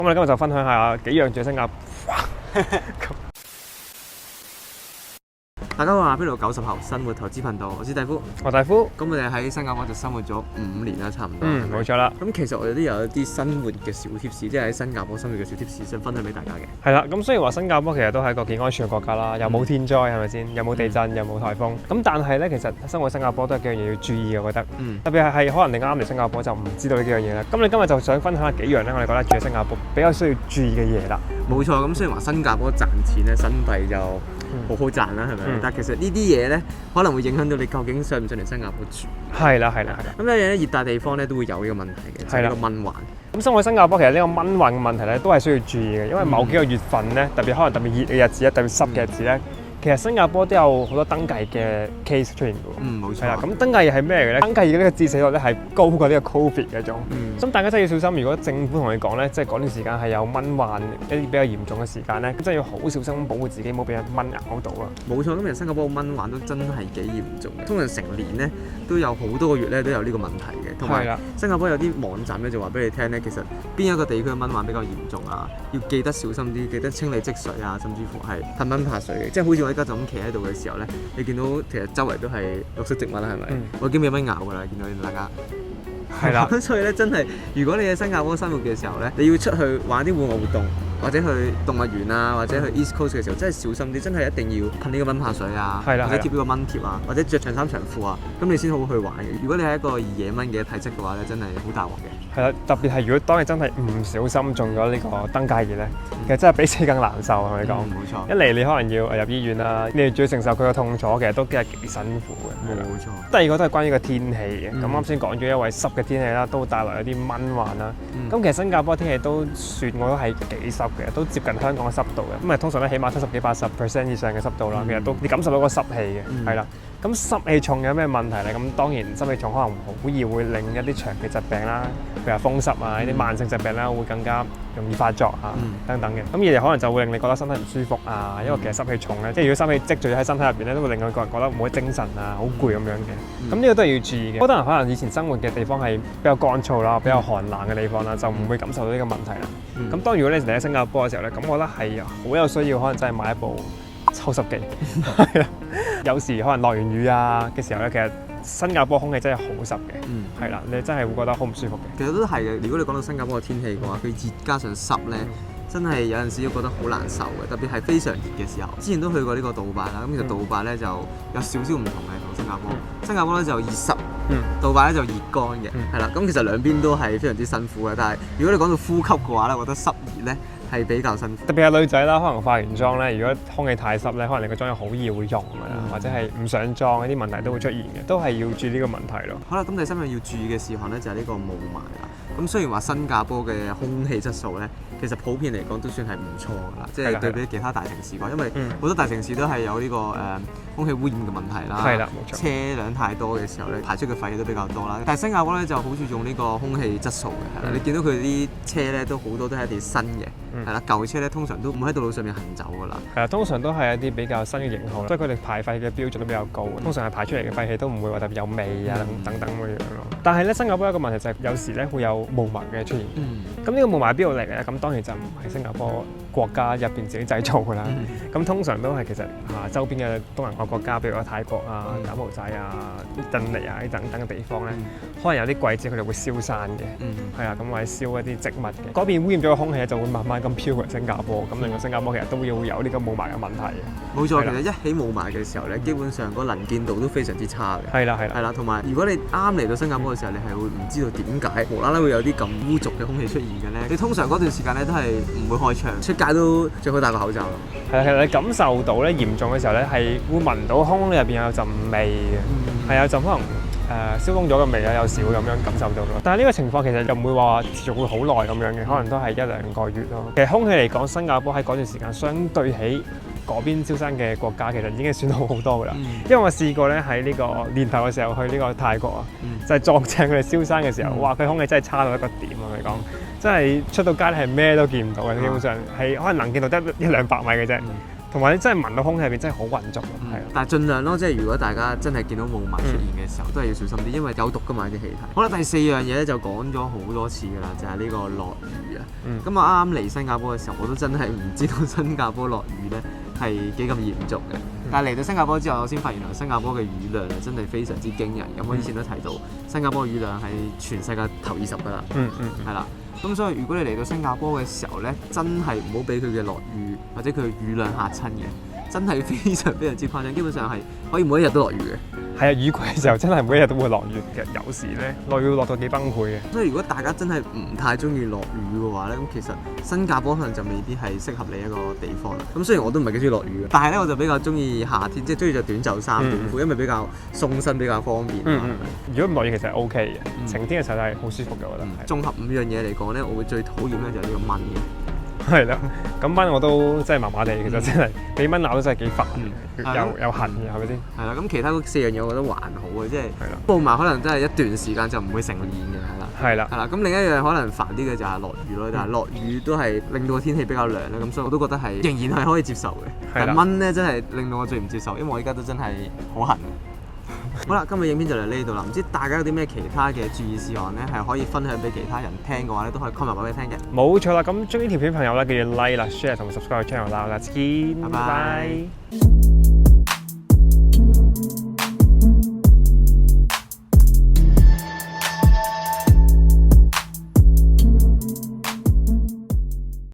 咁我哋今日就分享下幾樣住喺新加坡。大家好，我係 April 90後生活投資頻道，我是大夫。我大夫。咁我哋喺新加坡就生活咗5年啦，差唔多。冇錯啦。咁其實我哋都有一啲生活嘅小貼士，即係喺新加坡生活嘅小貼士，想分享俾大家嘅。係啦，咁雖然話新加坡其實都係一個幾安全嘅國家啦，又冇天災係咪先？又冇地震，又冇颱風。咁但係咧，其實生活新加坡都係幾樣嘢要注意嘅，我覺得。特別係可能你啱嚟新加坡就唔知道呢幾樣嘢啦。咁你今日就想分享下幾樣咧，我哋覺得住喺新加坡比較需要注意嘅嘢啦。冇錯，咁雖然話新加坡賺錢咧，新幣就好好賺啦，係咪？但係其實呢啲嘢咧，可能會影響到你究竟想唔想嚟新加坡住。係啦。咁有樣咧，熱帶地方咧都會有呢個問題嘅，就係呢個蚊患。咁生活喺新加坡其實呢個蚊患嘅問題咧，都係需要注意嘅，因為某幾個月份咧，可能特別熱嘅日子咧，特別濕嘅日子咧。其實新加坡都有好多登記嘅 case 出現嘅喎。冇錯。係啦，咁登記係咩嘅咧？登記嘅呢個致死率咧係高過呢個 Covid 嘅一種。咁大家真係要小心，如果政府同你講咧，即係嗰段時間係有蚊患一啲比較嚴重嘅時間咧，咁真係要好小心保護自己，唔好俾蚊咬到啊。冇錯，咁其實新加坡蚊患都真係幾嚴重嘅，通常成年咧都有好多個月咧都有呢個問題嘅。同埋新加坡有啲網站咧就話俾你聽咧，其實邊一個地區嘅蚊患比較嚴重啊，要記得小心啲，記得清理積水啊，甚至乎係噴蚊怕水嘅，即係好似我而家就咁企喺度嘅時候咧，你見到其實周圍都係綠色植物啦，係咪？我已經俾蚊咬㗎啦，見到大家。係啦，所以咧真係，如果你喺新加坡生活嘅時候咧，你要出去玩啲戶外活動，或者去動物園啊，或者去 East Coast 嘅時候，真係小心啲，真係一定要噴呢個蚊怕水啊，或者貼呢個蚊貼啊，或者着長衫長褲啊，咁你先好去玩嘅。如果你係一個野蚊嘅體質嘅話咧，真係好大鑊嘅。係啦，特別係如果當你真係唔小心中咗呢個登革熱咧，其實真係比死更難受，係咪講？冇錯。一嚟你可能要入醫院啦，你哋仲要承受佢嘅痛楚，其實都幾辛苦嘅。冇錯。第二個都係關於個天氣嘅。咁啱先講咗因為濕嘅天氣啦，都帶來一啲蚊患啦。咁其實新加坡天氣都算我都係幾濕嘅，都接近香港嘅濕度嘅。咁通常咧起碼70幾80% 以上嘅濕度啦，其實都你感受到個濕氣嘅，係啦。咁濕氣重有咩問題咧？咁當然濕氣重可能好易會令一啲長期疾病啦，譬如話風濕啊，呢啲慢性疾病啦，會更加容易發作啊，等等嘅。咁而哋可能就會令你覺得身體唔舒服啊，因為其實濕氣重咧，即係如果濕氣積聚喺身體入邊咧，都會令到個人覺得冇乜精神啊，好攰咁樣嘅。咁呢個都係要注意嘅。好多人可能以前生活嘅地方係比較乾燥啦，比較寒冷嘅地方啦，就唔會感受到呢個問題啦。咁當如果你嚟喺新加坡嘅時候咧，咁我覺得係好有需要，可能真係買一部抽濕機。係啦，有時可能落完雨啊嘅時候咧，其實新加坡空氣真係好濕嘅，係啦，你真係會覺得好唔舒服嘅。其實都係嘅。如果你講到新加坡嘅天氣嘅話，佢熱加上濕咧，真係有陣時都覺得好難受嘅。特別係非常熱嘅時候，之前都去過呢個杜拜啦。咁其實杜拜咧就有少少唔同嘅同新加坡。新加坡咧就熱濕，杜拜咧就熱乾嘅，係啦。咁其實兩邊都係非常之辛苦嘅。但係如果你講到呼吸嘅話咧，我覺得濕熱咧係比較辛苦，特別係女仔啦，可能化完妝咧，如果空氣太濕咧，可能你個妝又好易會溶㗎，或者係唔上妝，呢啲問題都會出現嘅，都係要注意呢個問題咯。好啦，咁第三樣要注意嘅事項咧就係呢個霧霾啦。咁雖然話新加坡嘅空氣質素咧，其實普遍嚟講都算係唔錯㗎啦，即係對比其他大城市講，因為好多大城市都係有呢個空氣污染嘅問題啦。係啦，冇錯。車輛太多嘅時候咧，排出嘅廢氣都比較多啦。但係新加坡咧就好注重呢個空氣質素嘅，係啦。你見到佢啲車咧都好多都係一啲新嘅，係啦。舊車咧通常都唔喺道路上面行走㗎啦。係啊，通常都係一啲比較新嘅型號，所以佢哋排廢嘅標準都比較高。通常係排出嚟嘅廢氣都唔會話特別有味啊等等咁樣咯。但係咧，新加坡一個問題就係有時咧會有霧霾嘅出現。咁呢個霧霾邊度嚟嘅？咁當然就唔係新加坡國家入邊自己製造㗎啦。咁通常都係其實周邊嘅東南亞國家，譬如話泰國啊、柬埔寨啊、印尼啊等等嘅地方咧，可能有啲季節佢哋會燒山嘅，係啊，咁或者燒一啲植物嘅。嗰邊污染咗個空氣就會慢慢咁飄過嚟新加坡，咁令到新加坡其實都會有呢個霧霾嘅問題嘅。冇錯，其實一起霧霾嘅時候咧，基本上個能見度都非常之差嘅。係啦，同埋如果你啱嚟到新加坡嘅時候，你係會唔知道點解無啦啦會有啲咁污濁嘅空氣出現嘅咧？你通常嗰段時間咧都係唔會開窗，出街都最好戴個口罩咯。係啊，其實你感受到咧嚴重嘅時候咧，係會聞到空氣入邊有陣味嘅，係有陣可能燒燶咗嘅味啊，有時會咁樣感受到咯。但係呢個情況其實又唔會話持續會好耐咁樣嘅，可能都係1-2個月咯。其實空氣嚟講，新加坡喺嗰段時間相對起嗰邊燒山嘅國家，其實已經算好好多㗎啦。因為我試過咧喺呢個年頭嘅時候去呢個泰國啊，就係撞正佢哋燒山嘅時候，哇！佢空氣真係差到一個點啊！我哋講，真係出到街係咩都見唔到嘅，基本上係可能能見度得100-200米嘅啫。同埋你真係聞到空氣入邊真係好混濁咯，係啊。但係盡量咯，即係如果大家真係見到霧霾出現嘅時候，都係要小心啲，因為有毒噶嘛啲氣體。好啦，第4樣嘢咧就講咗好多次㗎啦，就係呢個落雨啊。咁我啱啱嚟新加坡嘅時候，我都真係唔知道新加坡落雨咧係幾咁嚴重嘅。但係嚟到新加坡之後，我先發現原來新加坡嘅雨量真係非常之驚人。咁我以前都提到，新加坡嘅雨量係全世界頭20㗎啦。係啦。咁所以如果你嚟到新加坡嘅時候咧，真係唔好俾佢嘅落雨或者佢嘅雨量嚇親嘅，真係非常之誇張。基本上係可以每一日都落雨嘅。係啊，雨季嘅時候真係每一日都會落雨嘅，有時咧落雨落到幾崩潰嘅。所以如果大家真係唔太中意落雨嘅話咧，咁其實新加坡可能就未必係適合你一個地方啦。咁雖然我都唔係幾中意落雨嘅，但係咧我就比較中意夏天，即係中意着短袖衫、短褲，因為比較鬆身，比較方便。如果唔落雨其實係 OK 嘅，晴天嘅時候係好舒服嘅，我覺得。綜合5樣嘢嚟講咧，我會最討厭咧就係呢個蚊嘅。係啦，咁蚊我都真係麻麻地，其實真係俾蚊咬都真係幾煩，又痕嘅，係咪先？係啦，咁其他嗰4樣嘢我覺得還好嘅，即係霧霾可能真係一段時間就唔會成年嘅，係啦。係啦，咁另一樣可能煩啲嘅就係落雨咯，但係落雨都係令到個天氣比較涼啦，咁所以我都覺得係仍然係可以接受嘅。但係蚊咧真係令到我最唔接受，因為我而家都真係好痕。好啦，今日影片就嚟呢度啦，唔知大家有啲咩其他嘅注意事項咧，係可以分享俾其他人聽嘅話咧，都可以 comment 話俾你聽嘅。冇錯啦，咁中意條片朋友咧，記住 like 啦、share 同 subscribe channel 啦，下次見，拜拜。